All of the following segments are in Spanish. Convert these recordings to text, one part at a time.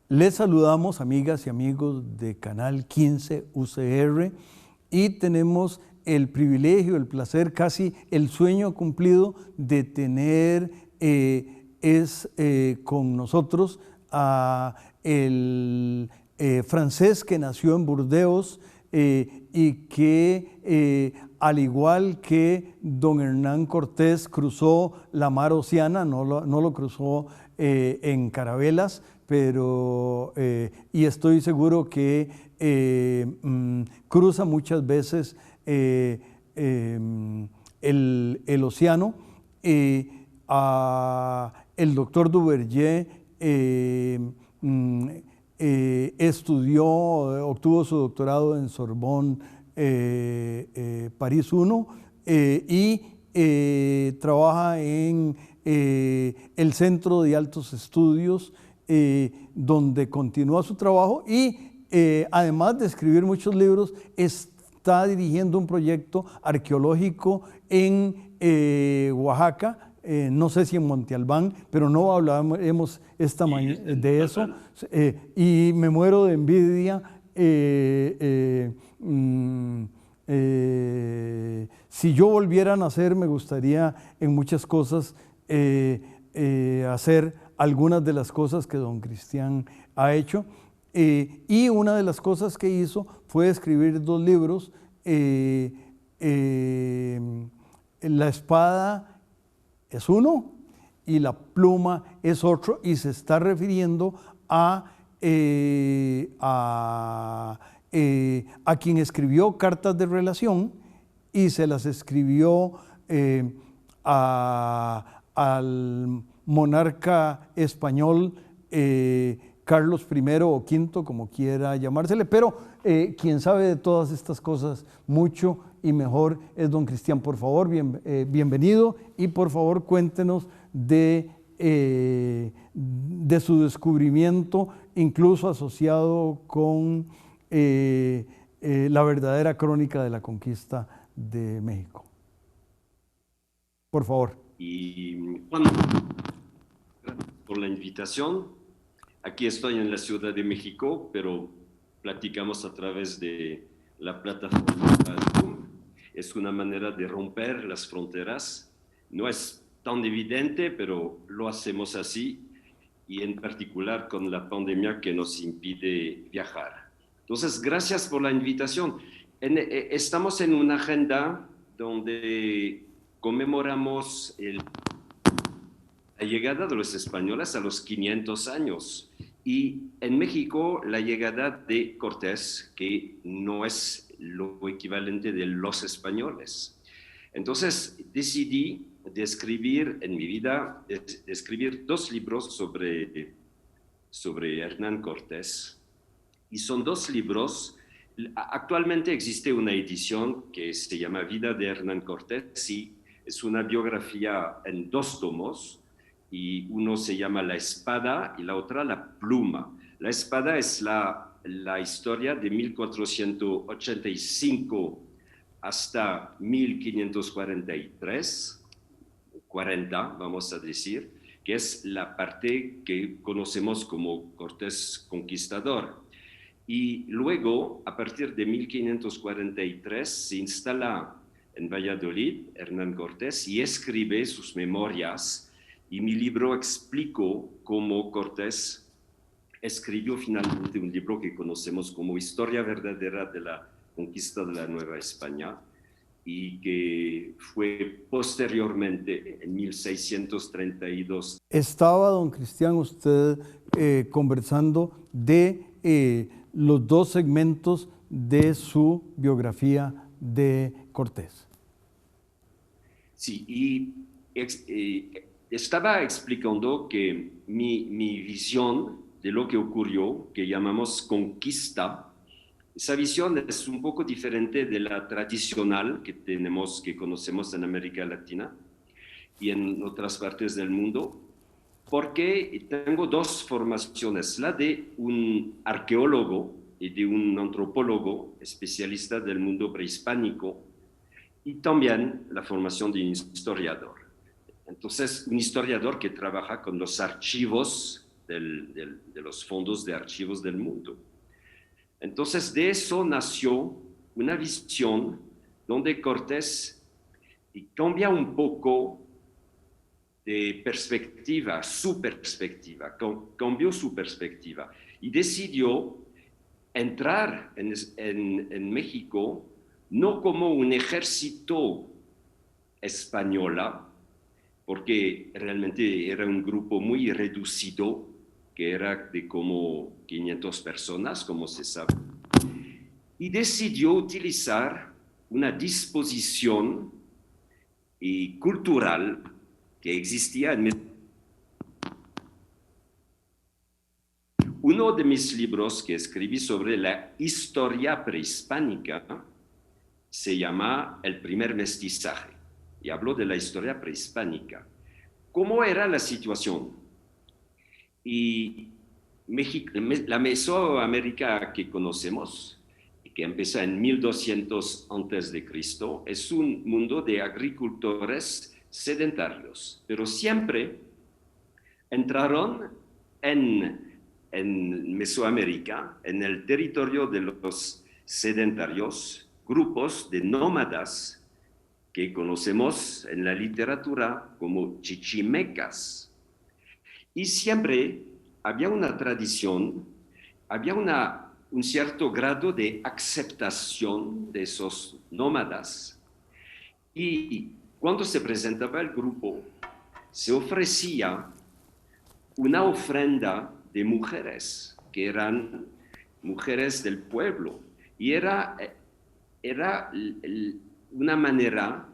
Les saludamos, amigas y amigos de Canal 15 UCR, y tenemos el privilegio, el placer, casi el sueño cumplido de tener con nosotros a el francés que nació en Burdeos y que al igual que don Hernán Cortés cruzó la mar Océana, no lo cruzó en carabelas, pero y estoy seguro que cruza muchas veces el océano. El doctor Duverger obtuvo su doctorado en Sorbonne, París I, y trabaja en el Centro de Altos Estudios, donde continúa su trabajo y además de escribir muchos libros, está dirigiendo un proyecto arqueológico en Oaxaca, no sé si en Monte Albán, pero no hablaremos esta mañana de eso, y me muero de envidia. Si yo volviera a nacer, me gustaría en muchas cosas hacer algunas de las cosas que don Cristián ha hecho, y una de las cosas que hizo fue escribir 2 libros. La espada es uno y la pluma es otro, y se está refiriendo a quien escribió cartas de relación y se las escribió al monarca español Carlos I o V, como quiera llamársele, pero quien sabe de todas estas cosas mucho y mejor es don Cristián. Por favor, bienvenido, y por favor cuéntenos de su descubrimiento, incluso asociado con la verdadera crónica de la conquista de México. Por favor. Y bueno, por la invitación. Aquí estoy en la Ciudad de México, pero platicamos a través de la plataforma Zoom. Es una manera de romper las fronteras. No es tan evidente, pero lo hacemos así, y en particular con la pandemia que nos impide viajar. Entonces, gracias por la invitación. Estamos en una agenda donde conmemoramos la llegada de los españoles a los 500 años, y en México la llegada de Cortés, que no es lo equivalente de los españoles. Entonces decidí de escribir en mi vida, de escribir 2 libros sobre Hernán Cortés, y son 2 libros. Actualmente existe una edición que se llama Vida de Hernán Cortés, y es una biografía en 2 tomos, y uno se llama La Espada y la otra La Pluma. La Espada es la historia de 1485 hasta 1543, 40 vamos a decir, que es la parte que conocemos como Cortés Conquistador. Y luego, a partir de 1543, se instala en Valladolid Hernán Cortés y escribe sus memorias. Y mi libro explico cómo Cortés escribió finalmente un libro que conocemos como Historia verdadera de la conquista de la Nueva España, y que fue posteriormente, en 1632. Estaba, don Cristián, usted conversando de los 2 segmentos de su biografía de Cortés. Sí, y estaba explicando que mi visión de lo que ocurrió, que llamamos conquista, Esa visión es un poco diferente de la tradicional que tenemos, que conocemos en América Latina y en otras partes del mundo, porque tengo dos formaciones, la de un arqueólogo y de un antropólogo especialista del mundo prehispánico, y también la formación de un historiador. Entonces, un historiador que trabaja con los archivos de los fondos de archivos del mundo. Entonces, de eso nació una visión donde Cortés cambia un poco de perspectiva, su perspectiva, cambió su perspectiva y decidió entrar en México no como un ejército española, porque realmente era un grupo muy reducido, que era de como 500 personas, como se sabe, y decidió utilizar una disposición cultural que existía en México. Uno de mis libros que escribí sobre la historia prehispánica se llama El primer mestizaje y hablo de la historia prehispánica. ¿Cómo era la situación? Y México, la Mesoamérica que conocemos, que empezó en 1200 antes de Cristo, es un mundo de agricultores sedentarios, pero siempre entraron en Mesoamérica, en el territorio de los sedentarios, grupos de nómadas que conocemos en la literatura como chichimecas. Y siempre había una tradición, había un cierto grado de aceptación de esos nómadas. Y cuando se presentaba el grupo, se ofrecía una ofrenda de mujeres, que eran mujeres del pueblo. Y era una manera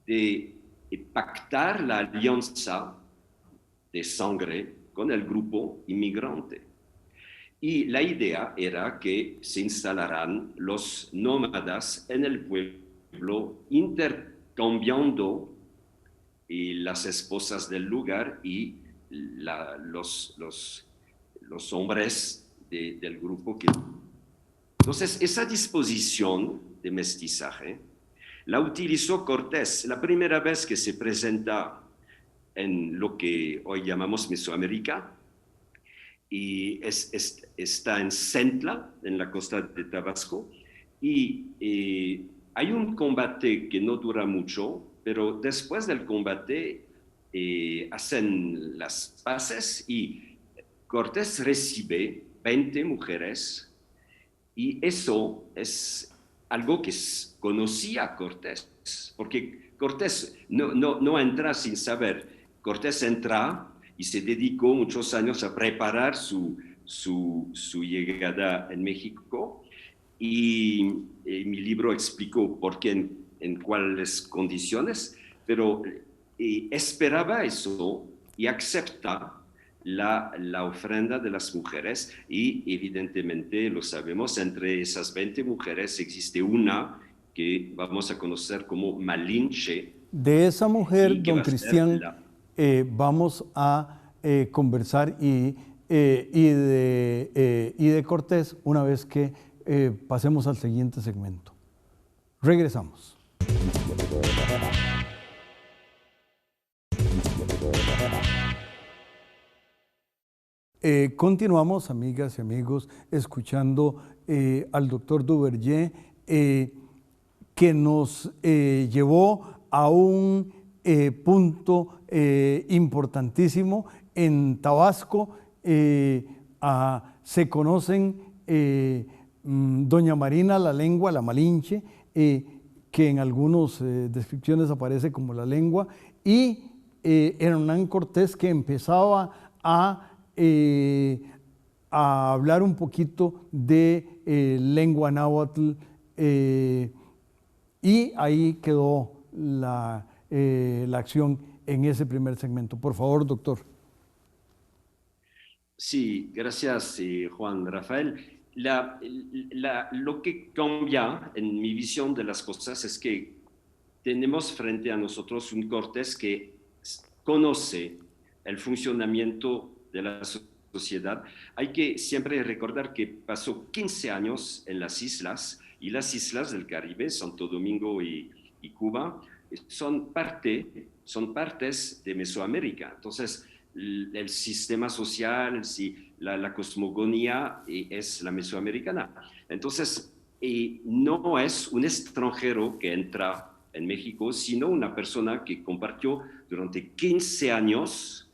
de pactar la alianza de sangre con el grupo inmigrante. Y la idea era que se instalaran los nómadas en el pueblo, intercambiando las esposas del lugar y los hombres del grupo. Entonces, esa disposición de mestizaje la utilizó Cortés. La primera vez que se presenta en lo que hoy llamamos Mesoamérica, y está en Centla, en la costa de Tabasco, y hay un combate que no dura mucho, pero después del combate hacen las paces y Cortés recibe 20 mujeres, y eso es algo que conocía Cortés, porque Cortés no entra sin saber. Cortés entra y se dedicó muchos años a preparar su llegada en México, y mi libro explicó por qué, en cuáles condiciones, pero esperaba eso y acepta la ofrenda de las mujeres, y evidentemente lo sabemos, entre esas 20 mujeres existe una que vamos a conocer como Malinche. De esa mujer, y que don va a ser Cristian, vamos a conversar y de Cortés una vez que pasemos al siguiente segmento. Regresamos. Continuamos, amigas y amigos, escuchando al doctor Duverger, que nos llevó a un punto importantísimo. En Tabasco se conocen Doña Marina la Lengua, la Malinche, que en algunas descripciones aparece como la lengua, y Hernán Cortés, que empezaba a hablar un poquito de lengua náhuatl, y ahí quedó la acción en ese primer segmento. Por favor, doctor. Sí, gracias, Juan Rafael. lo que cambia en mi visión de las cosas es que tenemos frente a nosotros un Cortés que conoce el funcionamiento de la sociedad. Hay que siempre recordar que pasó 15 años en las islas, y las islas del Caribe, Santo Domingo y Cuba, son partes de Mesoamérica. Entonces, el sistema social, la cosmogonía es la mesoamericana. Entonces, no es un extranjero que entra en México, sino una persona que compartió durante 15 años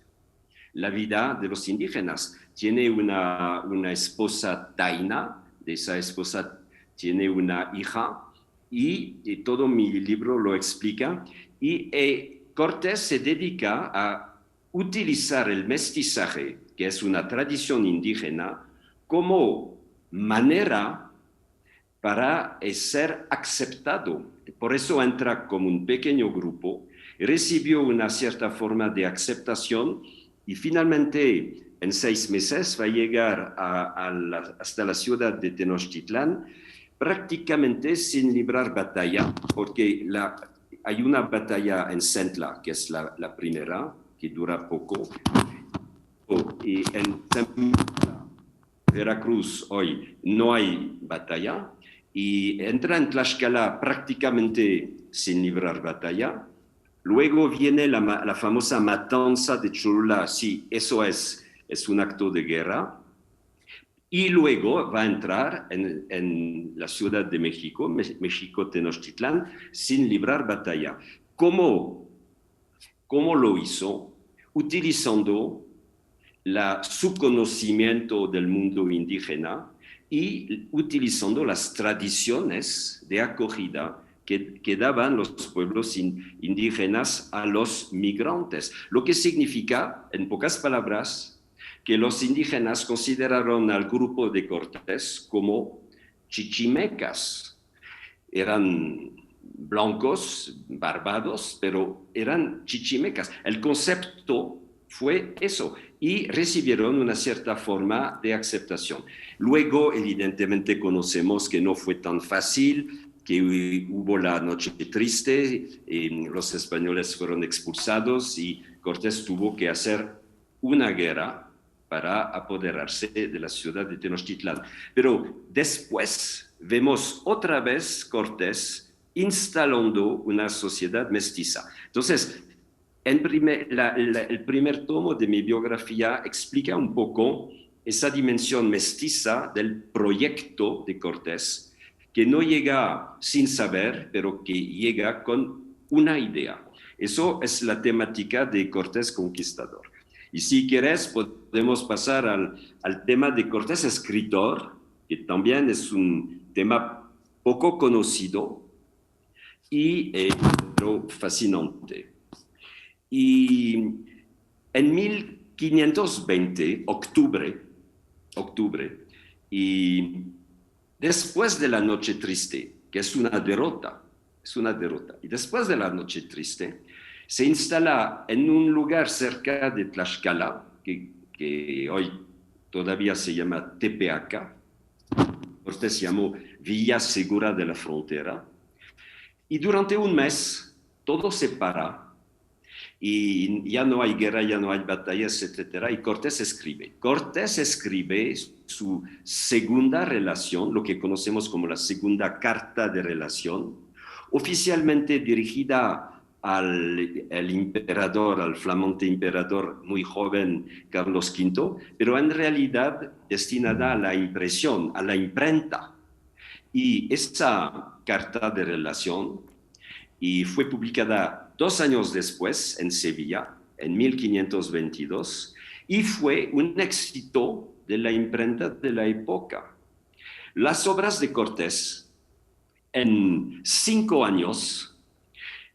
la vida de los indígenas. Tiene una esposa taína, de esa esposa tiene una hija, y todo mi libro lo explica. Y Cortés se dedica a utilizar el mestizaje, que es una tradición indígena, como manera para ser aceptado. Por eso entra como un pequeño grupo, recibió una cierta forma de aceptación y finalmente en 6 meses va a llegar hasta la ciudad de Tenochtitlán prácticamente sin librar batalla, porque hay una batalla en Centla, que es la primera, que dura poco, y en Veracruz hoy no hay batalla, y entra en Tlaxcala prácticamente sin librar batalla. Luego viene la famosa matanza de Cholula, sí, eso es un acto de guerra. Y luego va a entrar en la Ciudad de México, México Tenochtitlán, sin librar batalla. ¿Cómo lo hizo? Utilizando su conocimiento del mundo indígena y utilizando las tradiciones de acogida que daban los pueblos indígenas a los migrantes. Lo que significa, en pocas palabras, que los indígenas consideraron al grupo de Cortés como chichimecas. Eran blancos, barbados, pero eran chichimecas. El concepto fue eso, y recibieron una cierta forma de aceptación. Luego, evidentemente, conocemos que no fue tan fácil, que hubo la Noche Triste, los españoles fueron expulsados y Cortés tuvo que hacer una guerra para apoderarse de la ciudad de Tenochtitlán. Pero después vemos otra vez Cortés instalando una sociedad mestiza. Entonces, el primer tomo de mi biografía explica un poco esa dimensión mestiza del proyecto de Cortés, que no llega sin saber, pero que llega con una idea. Eso es la temática de Cortés Conquistador. Y si quieres, podemos pasar al tema de Cortés escritor, que también es un tema poco conocido y pero fascinante. Y en 1520, octubre, y después de la Noche Triste, que es una derrota, y después de la Noche Triste, se instala en un lugar cerca de Tlaxcala, que hoy todavía se llama Tepeaca. Cortés llamó Villa Segura de la Frontera. Y durante un mes todo se para y ya no hay guerra, ya no hay batallas, etc. Y Cortés escribe su segunda relación, lo que conocemos como la segunda carta de relación, oficialmente dirigida al emperador, al flamante emperador muy joven Carlos V, pero en realidad destinada a la impresión, a la imprenta. Y esa carta de relación fue publicada 2 años después en Sevilla, en 1522, y fue un éxito de la imprenta de la época. Las obras de Cortés, en 5 años,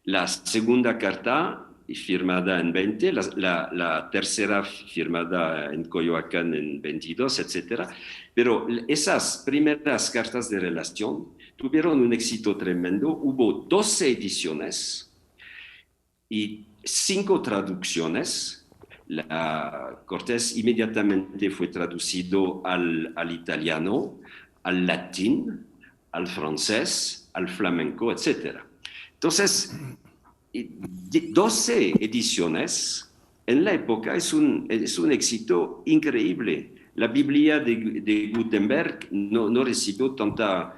la segunda carta firmada en 20, la tercera firmada en Coyoacán en 22, etc. Pero esas primeras cartas de relación tuvieron un éxito tremendo. Hubo 12 ediciones y 5 traducciones. Cortés inmediatamente fue traducido al italiano, al latín, al francés, al flamenco, etc. Entonces, 12 ediciones en la época es un éxito increíble. La Biblia de Gutenberg no recibió tanta...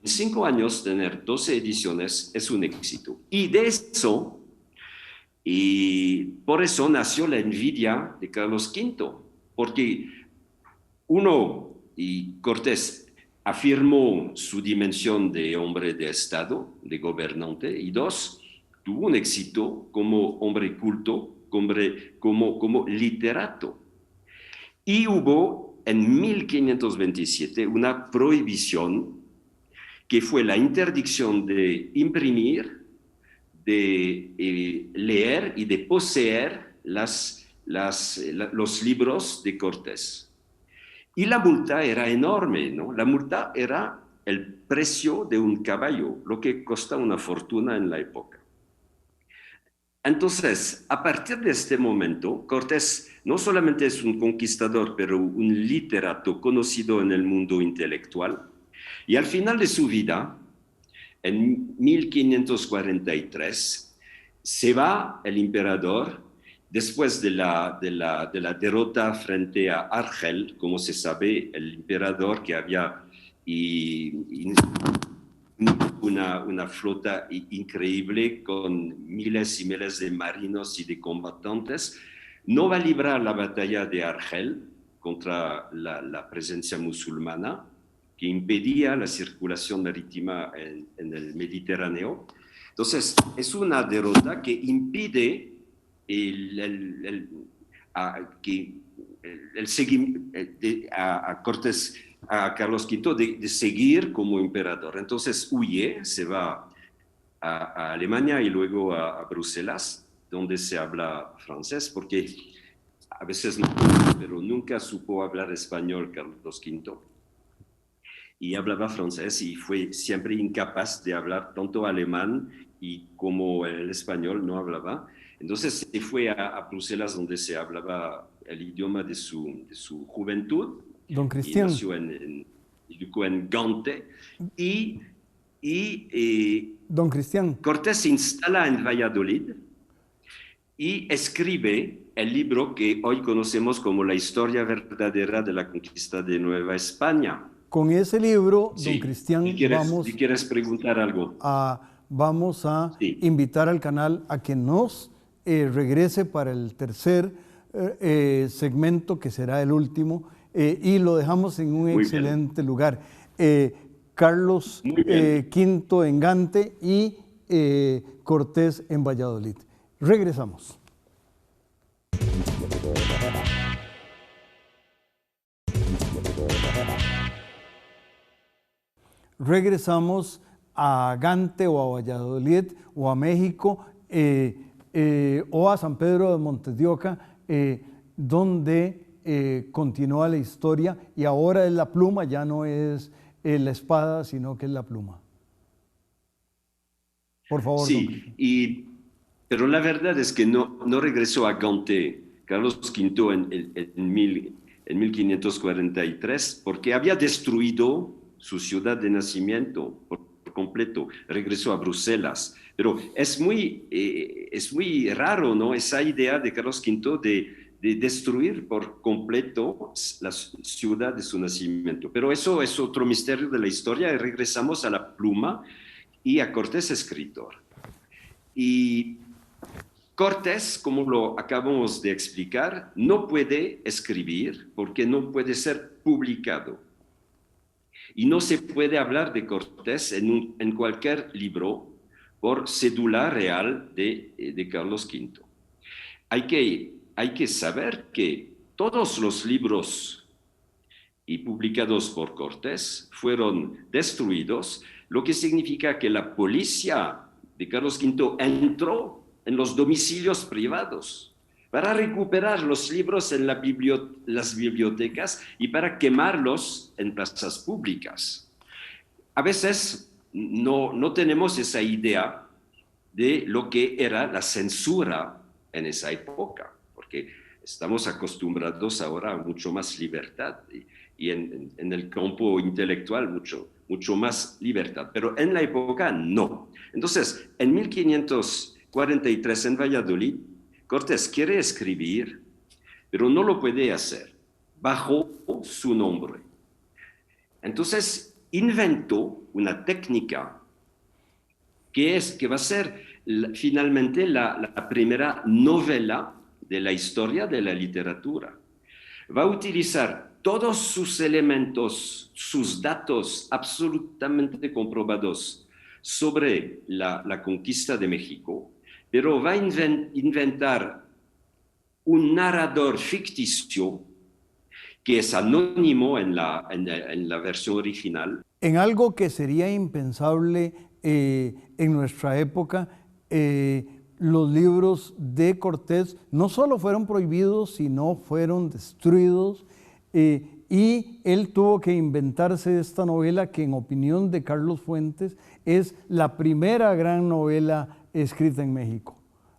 En 5 años tener 12 ediciones es un éxito. Y de eso, y por eso nació la envidia de Carlos V, porque uno, y Cortés afirmó su dimensión de hombre de Estado, de gobernante, y dos, tuvo un éxito como hombre culto, como literato. Y hubo en 1527 una prohibición que fue la interdicción de imprimir, de leer y de poseer los libros de Cortés. Y la multa era enorme, ¿no? La multa era el precio de un caballo, lo que costa una fortuna en la época. Entonces, a partir de este momento, Cortés no solamente es un conquistador, pero un literato conocido en el mundo intelectual. Y al final de su vida, en 1543, se va el emperador después de la derrota frente a Argel. Como se sabe, el emperador que había una flota increíble con miles y miles de marinos y de combatantes, no va a librar la batalla de Argel contra la presencia musulmana que impedía la circulación marítima en el Mediterráneo. Entonces, es una derrota que impide a Cortés, a Carlos V, de seguir como emperador. Entonces huye, se va a Alemania y luego a Bruselas, donde se habla francés, porque a veces no, pero nunca supo hablar español Carlos V. Y hablaba francés y fue siempre incapaz de hablar tanto alemán y como el español no hablaba. Entonces se fue a Bruselas, donde se hablaba el idioma de su juventud. Don Y Cristian. nació en Gante. Don Cristian. Cortés se instala en Valladolid y escribe el libro que hoy conocemos como La historia verdadera de la conquista de Nueva España. Con ese libro, Sí. don Cristian, Si quieres preguntar algo. Vamos a Sí. invitar al canal a que nos regrese para el tercer segmento, que será el último, y lo dejamos en un excelente lugar. Carlos V en Gante y Cortés en Valladolid. Regresamos. Regresamos a Gante o a Valladolid o a México o a San Pedro de Montes de Oca, donde continúa la historia y ahora es la pluma, ya no es la espada, sino que es la pluma. Por favor. Sí, pero la verdad es que no regresó a Gante Carlos V en 1543 porque había destruido su ciudad de nacimiento por completo. Regresó a Bruselas. Pero es muy raro, ¿no? Esa idea de Carlos V de destruir por completo la ciudad de su nacimiento. Pero eso es otro misterio de la historia y regresamos a la pluma y a Cortés escritor. Y Cortés, como lo acabamos de explicar, no puede escribir porque no puede ser publicado. Y no se puede hablar de Cortés en cualquier libro por cédula real de Carlos V. Hay que saber que todos los libros publicados por Cortés fueron destruidos, lo que significa que la policía de Carlos V entró en los domicilios privados para recuperar los libros en las bibliotecas y para quemarlos en plazas públicas. A veces no tenemos esa idea de lo que era la censura en esa época, porque estamos acostumbrados ahora a mucho más libertad y en el campo intelectual mucho más libertad, pero en la época no. Entonces, en 1543 en Valladolid, Cortés quiere escribir, pero no lo puede hacer bajo su nombre. Entonces, inventó una técnica que va a ser finalmente la primera novela de la historia de la literatura. Va a utilizar todos sus elementos, sus datos absolutamente comprobados sobre la conquista de México, pero va a inventar un narrador ficticio que es anónimo en la versión original. En algo que sería impensable en nuestra época, los libros de Cortés no solo fueron prohibidos, sino fueron destruidos, y él tuvo que inventarse esta novela que, en opinión de Carlos Fuentes, es la primera gran novela escrita en México,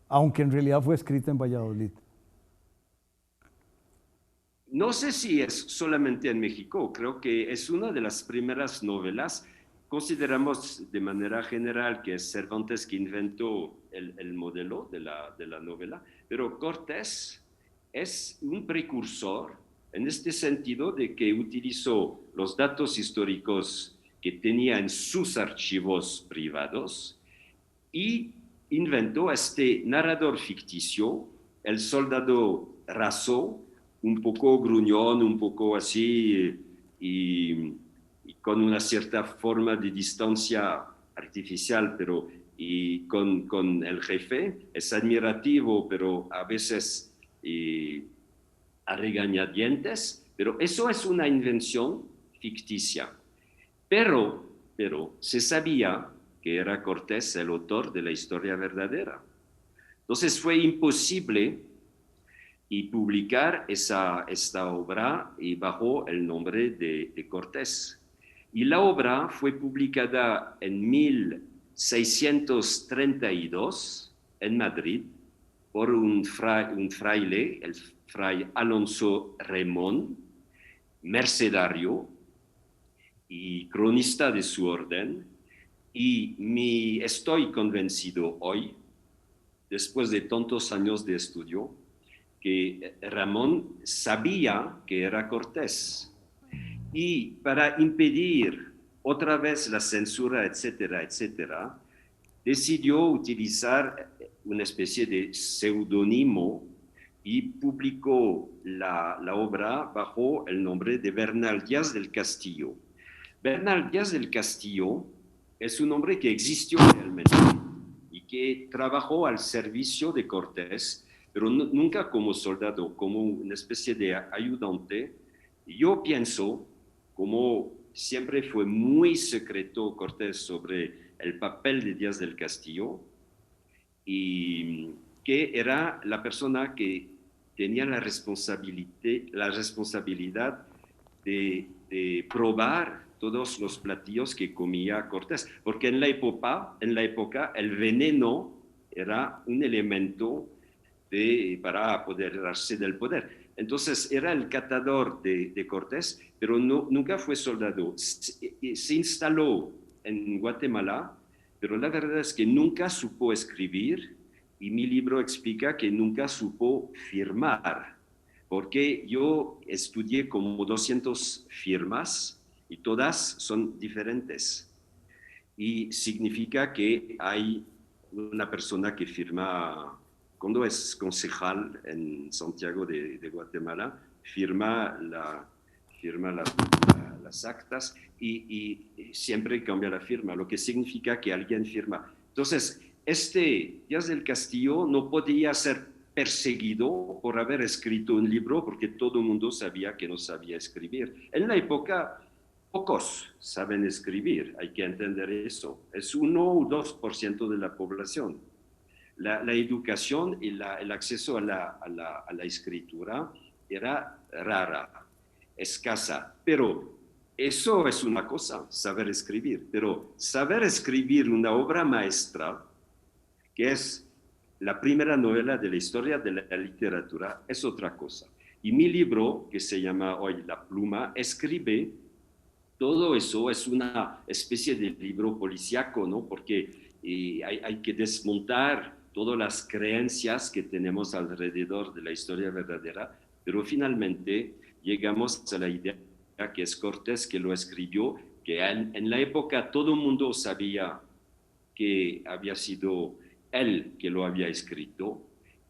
aunque en realidad fue escrita en Valladolid. No sé si es solamente en México, creo que es una de las primeras novelas. Consideramos de manera general que es Cervantes que inventó el modelo de la novela, pero Cortés es un precursor en este sentido de que utilizó los datos históricos que tenía en sus archivos privados y inventó este narrador ficticio, el soldado raso, un poco gruñón, un poco así, y con una cierta forma de distancia artificial, pero y con el jefe es admirativo, pero a veces a regañadientes, pero eso es una invención ficticia. Pero se sabía que era Cortés el autor de la historia verdadera. Entonces fue imposible y publicar esta obra bajo el nombre de Cortés. Y la obra fue publicada en 1632 en Madrid por un fraile, el fray Alonso Remón, mercedario y cronista de su orden. Y estoy convencido hoy, después de tantos años de estudio, que Ramón sabía que era Cortés. Y para impedir otra vez la censura, etcétera, etcétera, decidió utilizar una especie de seudónimo y publicó la obra bajo el nombre de Bernal Díaz del Castillo. Bernal Díaz del Castillo es un hombre que existió realmente y que trabajó al servicio de Cortés, pero nunca como soldado, como una especie de ayudante. Yo pienso, como siempre fue muy secreto Cortés sobre el papel de Díaz del Castillo, y que era la persona que tenía la responsabilidad de probar todos los platillos que comía Cortés, porque en la época el veneno era un elemento para apoderarse del poder. Entonces era el catador de Cortés, pero nunca fue soldado. Se instaló en Guatemala, pero la verdad es que nunca supo escribir, y mi libro explica que nunca supo firmar, porque yo estudié como 200 firmas y todas son diferentes. Y significa que hay una persona que firma, cuando es concejal en Santiago de Guatemala, firma las actas y siempre cambia la firma, lo que significa que alguien firma. Entonces, Díaz del Castillo no podía ser perseguido por haber escrito un libro porque todo el mundo sabía que no sabía escribir. En la época, pocos saben escribir, hay que entender eso. Es 1 o 2% de la población. La educación y el acceso a la escritura era rara, escasa, pero eso es una cosa, saber escribir, pero saber escribir una obra maestra, que es la primera novela de la historia de la literatura es otra cosa. Y mi libro, que se llama hoy La Pluma, escribe todo eso. Es una especie de libro policíaco, ¿no? Porque hay que desmontar todas las creencias que tenemos alrededor de la historia verdadera, pero finalmente llegamos a la idea que es Cortés que lo escribió, que en la época todo el mundo sabía que había sido él que lo había escrito,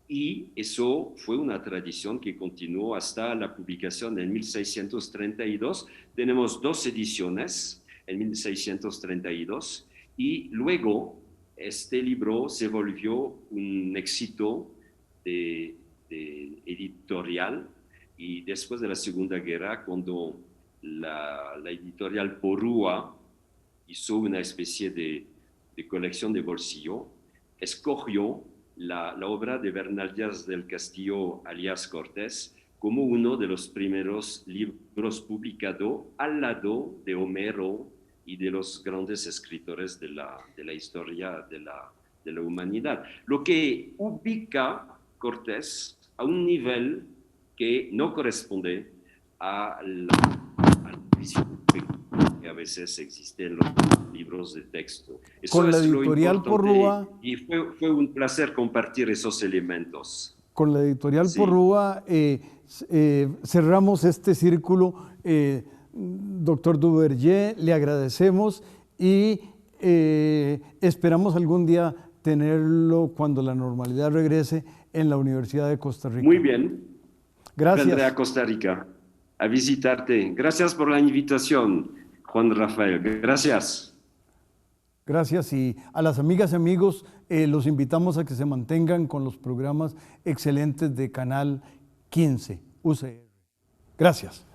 y eso fue una tradición que continuó hasta la publicación en 1632. Tenemos 2 ediciones en 1632, y luego este libro se volvió un éxito de editorial, y después de la Segunda Guerra, cuando la editorial Porrúa hizo una especie de colección de bolsillo, escogió la obra de Bernal Díaz del Castillo, alias Cortés, como uno de los primeros libros publicados al lado de Homero y de los grandes escritores de la historia de la humanidad. Lo que ubica Cortés a un nivel que no corresponde a la visión que a veces existe en los libros de texto. Eso con la es lo editorial importante, Porrúa. y fue un placer compartir esos elementos. Con la editorial Sí. Porrúa cerramos este círculo. Doctor Duverger, le agradecemos y esperamos algún día tenerlo cuando la normalidad regrese en la Universidad de Costa Rica. Muy bien. Gracias. Vendré a Costa Rica a visitarte. Gracias por la invitación, Juan Rafael. Gracias. Gracias, y a las amigas y amigos los invitamos a que se mantengan con los programas excelentes de Canal 15 UCR. Gracias.